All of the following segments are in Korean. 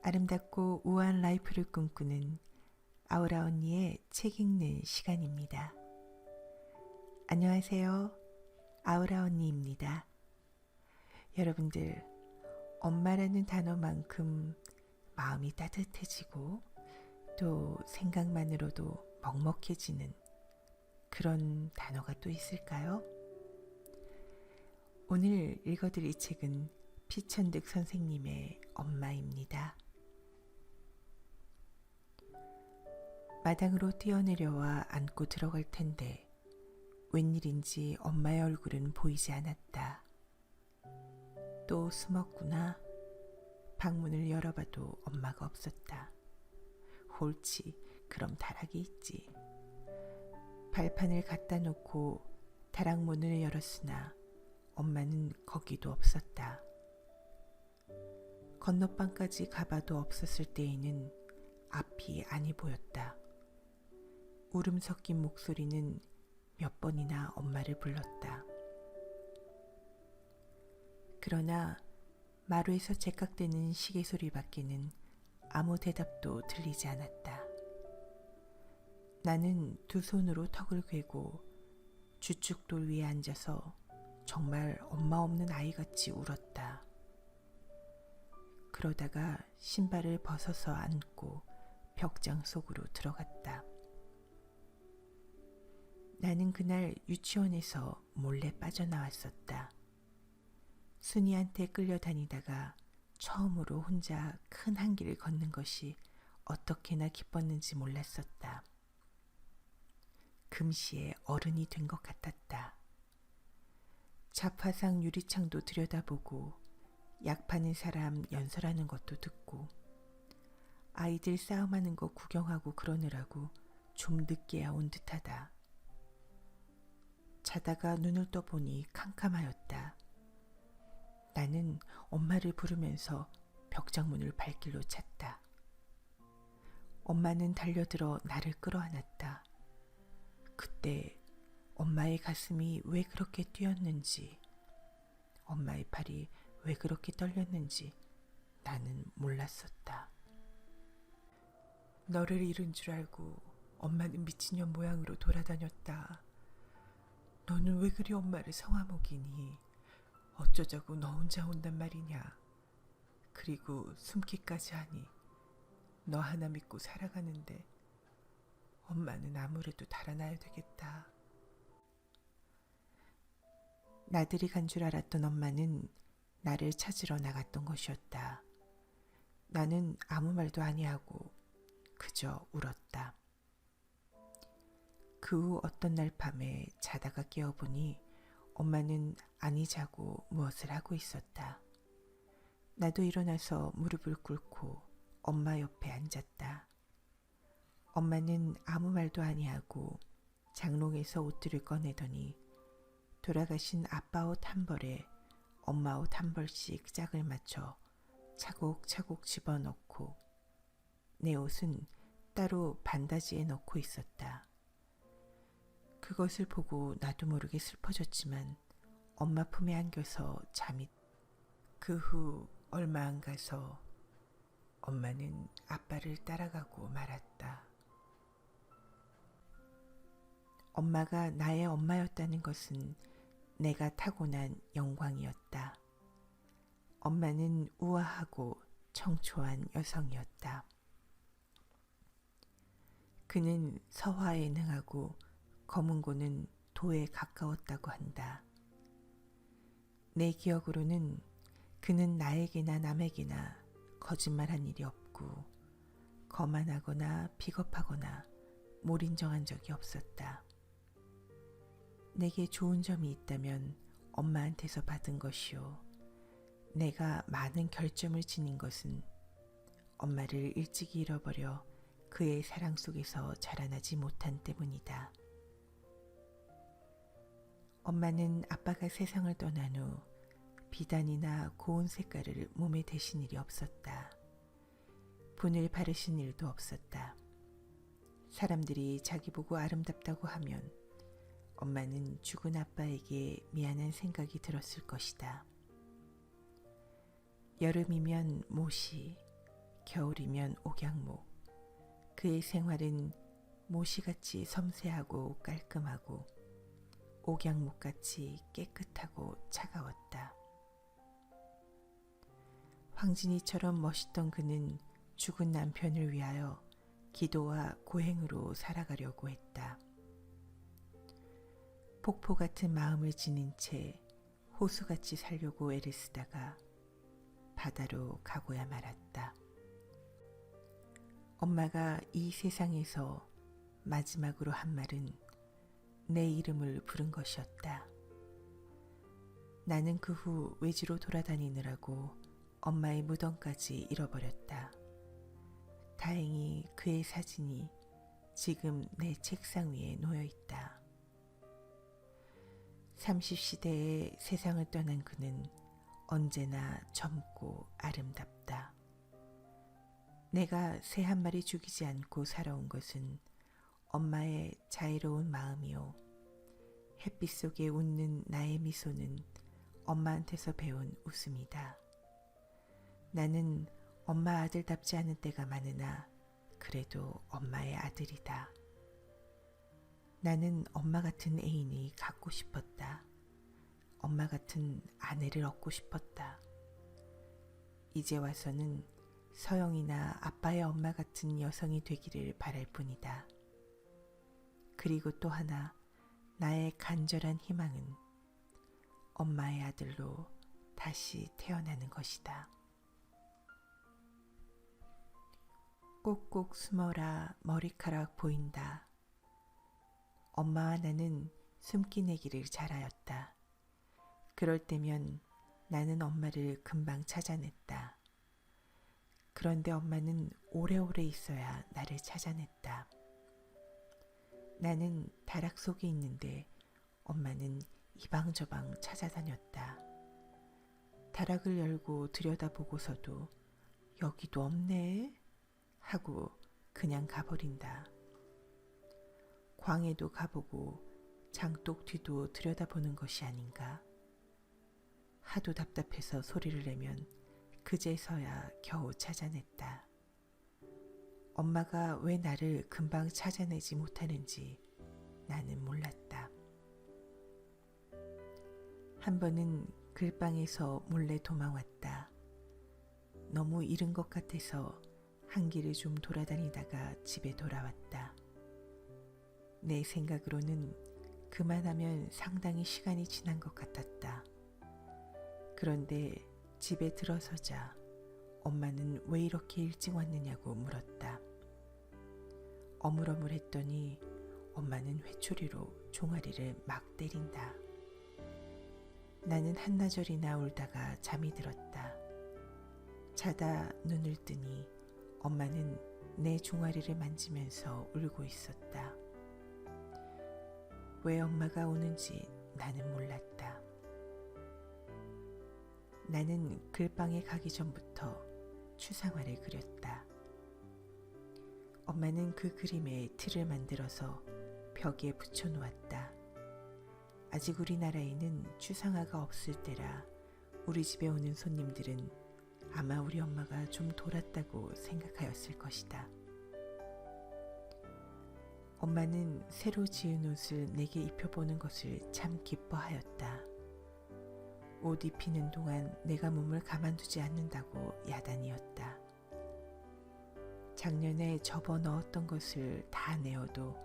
아름답고 우아한 라이프를 꿈꾸는 아우라 언니의 책 읽는 시간입니다. 안녕하세요. 아우라 언니입니다. 여러분들, 엄마라는 단어만큼 마음이 따뜻해지고 또 생각만으로도 먹먹해지는 그런 단어가 또 있을까요? 오늘 읽어드릴 책은 피천득 선생님의 엄마입니다. 마당으로 뛰어내려와 안고 들어갈 텐데 웬일인지 엄마의 얼굴은 보이지 않았다. 또 숨었구나. 방문을 열어봐도 엄마가 없었다. 옳지, 그럼 다락이 있지. 발판을 갖다 놓고 다락문을 열었으나 엄마는 거기도 없었다. 건너방까지 가봐도 없었을 때에는 앞이 아니 보였다. 울음 섞인 목소리는 몇 번이나 엄마를 불렀다. 그러나 마루에서 제깍대는 시계 소리 밖에는 아무 대답도 들리지 않았다. 나는 두 손으로 턱을 괴고 주춧돌 위에 앉아서 정말 엄마 없는 아이같이 울었다. 그러다가 신발을 벗어서 앉고 벽장 속으로 들어갔다. 나는 그날 유치원에서 몰래 빠져나왔었다. 순이한테 끌려다니다가 처음으로 혼자 큰 한 길을 걷는 것이 어떻게나 기뻤는지 몰랐었다. 금시에 어른이 된 것 같았다. 자파상 유리창도 들여다보고 약 파는 사람 연설하는 것도 듣고 아이들 싸움하는 거 구경하고 그러느라고 좀 늦게야 온 듯하다. 자다가 눈을 떠보니 캄캄하였다. 나는 엄마를 부르면서 벽장문을 발길로 찼다. 엄마는 달려들어 나를 끌어안았다. 그때 엄마의 가슴이 왜 그렇게 뛰었는지, 엄마의 팔이 왜 그렇게 떨렸는지 나는 몰랐었다. 너를 잃은 줄 알고 엄마는 미친년 모양으로 돌아다녔다. 너는 왜 그리 엄마를 성화목이니? 어쩌자고 너 혼자 온단 말이냐? 그리고 숨기까지 하니 너 하나 믿고 살아가는데 엄마는 아무래도 달아나야 되겠다. 나들이 간 줄 알았던 엄마는 나를 찾으러 나갔던 것이었다. 나는 아무 말도 아니하고 그저 울었다. 그 후 어떤 날 밤에 자다가 깨어보니 엄마는 아니 자고 무엇을 하고 있었다. 나도 일어나서 무릎을 꿇고 엄마 옆에 앉았다. 엄마는 아무 말도 아니하고 장롱에서 옷들을 꺼내더니 돌아가신 아빠 옷 한 벌에 엄마 옷 한 벌씩 짝을 맞춰 차곡차곡 집어넣고 내 옷은 따로 반다지에 넣고 있었다. 그것을 보고 나도 모르게 슬퍼졌지만 엄마 품에 안겨서 잠이. 그 후 얼마 안 가서 엄마는 아빠를 따라가고 말았다. 엄마가 나의 엄마였다는 것은 내가 타고난 영광이었다. 엄마는 우아하고 청초한 여성이었다. 그는 서화에 능하고 검은고는 도에 가까웠다고 한다. 내 기억으로는 그는 나에게나 남에게나 거짓말한 일이 없고 거만하거나 비겁하거나 몰인정한 적이 없었다. 내게 좋은 점이 있다면 엄마한테서 받은 것이요. 내가 많은 결점을 지닌 것은 엄마를 일찍 잃어버려 그의 사랑 속에서 자라나지 못한 때문이다. 엄마는 아빠가 세상을 떠난 후 비단이나 고운 색깔을 몸에 대신 일이 없었다. 분을 바르신 일도 없었다. 사람들이 자기 보고 아름답다고 하면 엄마는 죽은 아빠에게 미안한 생각이 들었을 것이다. 여름이면 모시, 겨울이면 옥양목. 그의 생활은 모시같이 섬세하고 깔끔하고 옥양목같이 깨끗하고 차가웠다. 황진이처럼 멋있던 그는 죽은 남편을 위하여 기도와 고행으로 살아가려고 했다. 폭포 같은 마음을 지닌 채 호수같이 살려고 애를 쓰다가 바다로 가고야 말았다. 엄마가 이 세상에서 마지막으로 한 말은 내 이름을 부른 것이었다. 나는 그 후 외지로 돌아다니느라고 엄마의 무덤까지 잃어버렸다. 다행히 그의 사진이 지금 내 책상 위에 놓여 있다. 30시대에 세상을 떠난 그는 언제나 젊고 아름답다. 내가 새 한 마리 죽이지 않고 살아온 것은 엄마의 자애로운 마음이요. 햇빛 속에 웃는 나의 미소는 엄마한테서 배운 웃음이다. 나는 엄마 아들답지 않은 때가 많으나 그래도 엄마의 아들이다. 나는 엄마 같은 애인이 갖고 싶었다. 엄마 같은 아내를 얻고 싶었다. 이제 와서는 서영이나 아빠의 엄마 같은 여성이 되기를 바랄 뿐이다. 그리고 또 하나 나의 간절한 희망은 엄마의 아들로 다시 태어나는 것이다. 꼭꼭 숨어라 머리카락 보인다. 엄마와 나는 숨기내기를 잘하였다. 그럴 때면 나는 엄마를 금방 찾아냈다. 그런데 엄마는 오래오래 있어야 나를 찾아냈다. 나는 다락 속에 있는데 엄마는 이방저방 찾아다녔다. 다락을 열고 들여다보고서도 여기도 없네 하고 그냥 가버린다. 광에도 가보고 장독 뒤도 들여다보는 것이 아닌가. 하도 답답해서 소리를 내면 그제서야 겨우 찾아냈다. 엄마가 왜 나를 금방 찾아내지 못하는지 나는 몰랐다. 한 번은 글방에서 몰래 도망왔다. 너무 잃은 것 같아서 한 길을 좀 돌아다니다가 집에 돌아왔다. 내 생각으로는 그만하면 상당히 시간이 지난 것 같았다. 그런데 집에 들어서자 엄마는 왜 이렇게 일찍 왔느냐고 물었다. 어물어물했더니 엄마는 회초리로 종아리를 막 때린다. 나는 한나절이나 울다가 잠이 들었다. 자다 눈을 뜨니 엄마는 내 종아리를 만지면서 울고 있었다. 왜 엄마가 우는지 나는 몰랐다. 나는 글방에 가기 전부터 추상화를 그렸다. 엄마는 그 그림에 틀을 만들어서 벽에 붙여놓았다. 아직 우리나라에는 추상화가 없을 때라 우리 집에 오는 손님들은 아마 우리 엄마가 좀 돌았다고 생각하였을 것이다. 엄마는 새로 지은 옷을 내게 입혀보는 것을 참 기뻐하였다. 옷 입히는 동안 내가 몸을 가만두지 않는다고 야단이었다. 작년에 접어 넣었던 것을 다 내어도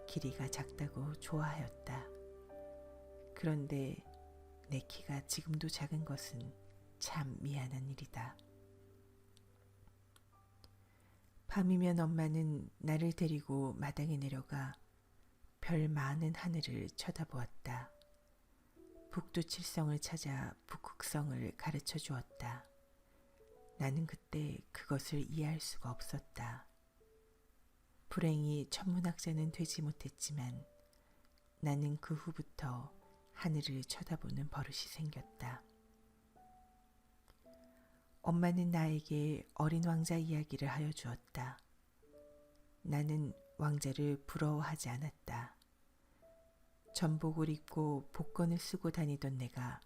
길이가 작다고 좋아하였다. 그런데 내 키가 지금도 작은 것은 참 미안한 일이다. 밤이면 엄마는 나를 데리고 마당에 내려가 별 많은 하늘을 쳐다보았다. 북두칠성을 찾아 북극성을 가르쳐 주었다. 나는 그때 그것을 이해할 수가 없었다. 불행히 천문학자는 되지 못했지만 나는 그 후부터 하늘을 쳐다보는 버릇이 생겼다. 엄마는 나에게 어린 왕자 이야기를 하여 주었다. 나는 왕자를 부러워하지 않았다. 전복을 입고 복권을 쓰고 다니던 내가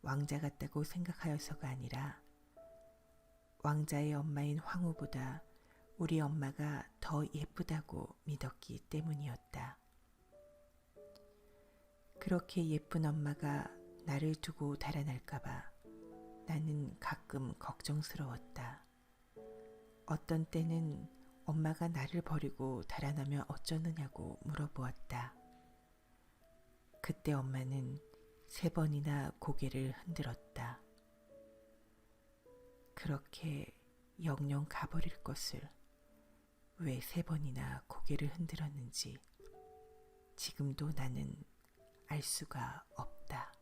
왕자 같다고 생각하여서가 아니라 왕자의 엄마인 황후보다 우리 엄마가 더 예쁘다고 믿었기 때문이었다. 그렇게 예쁜 엄마가 나를 두고 달아날까봐 나는 가끔 걱정스러웠다. 어떤 때는 엄마가 나를 버리고 달아나면 어쩌느냐고 물어보았다. 그때 엄마는 3번이나 고개를 흔들었다. 그렇게 영영 가버릴 것을 왜 3번이나 고개를 흔들었는지 지금도 나는 알 수가 없다.